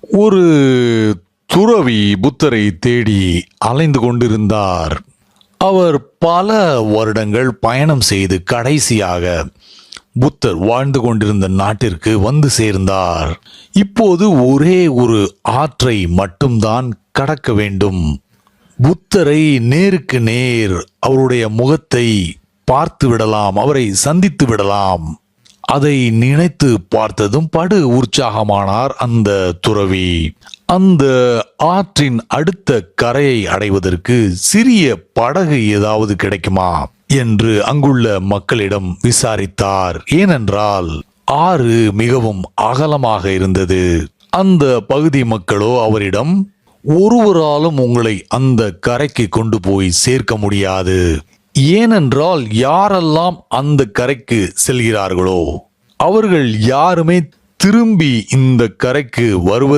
ஒரு துறவி புத்தரை தேடி அலைந்து கொண்டிருந்தார். அவர் பல வருடங்கள் பயணம் செய்து கடைசியாக புத்தர் வாழ்ந்து கொண்டிருந்த நாட்டிற்கு வந்து சேர்ந்தார். இப்போது ஒரே ஒரு ஆற்றை மட்டும்தான் கடக்க வேண்டும். புத்தரை நேருக்கு நேர் அவருடைய முகத்தை பார்த்து விடலாம், அவரை சந்தித்து விடலாம். அதை நினைத்து பார்த்ததும் படு உற்சாகமானார் அந்த துறவி. அந்த ஆற்றின் அடுத்த கரையை அடைவதற்கு சிறிய படகு ஏதாவது கிடைக்குமா என்று அங்குள்ள மக்களிடம் விசாரித்தார். ஏனென்றால் ஆறு மிகவும் அகலமாக இருந்தது. அந்த பகுதி மக்களோ அவரிடம், ஒருவராலும் உங்களை அந்த கரைக்கு கொண்டு போய் சேர்க்க முடியாது. ஏனென்றால் யாரெல்லாம் அந்த கரைக்கு செல்கிறார்களோ அவர்கள் யாருமே திரும்பி இந்த கரைக்கு வருவது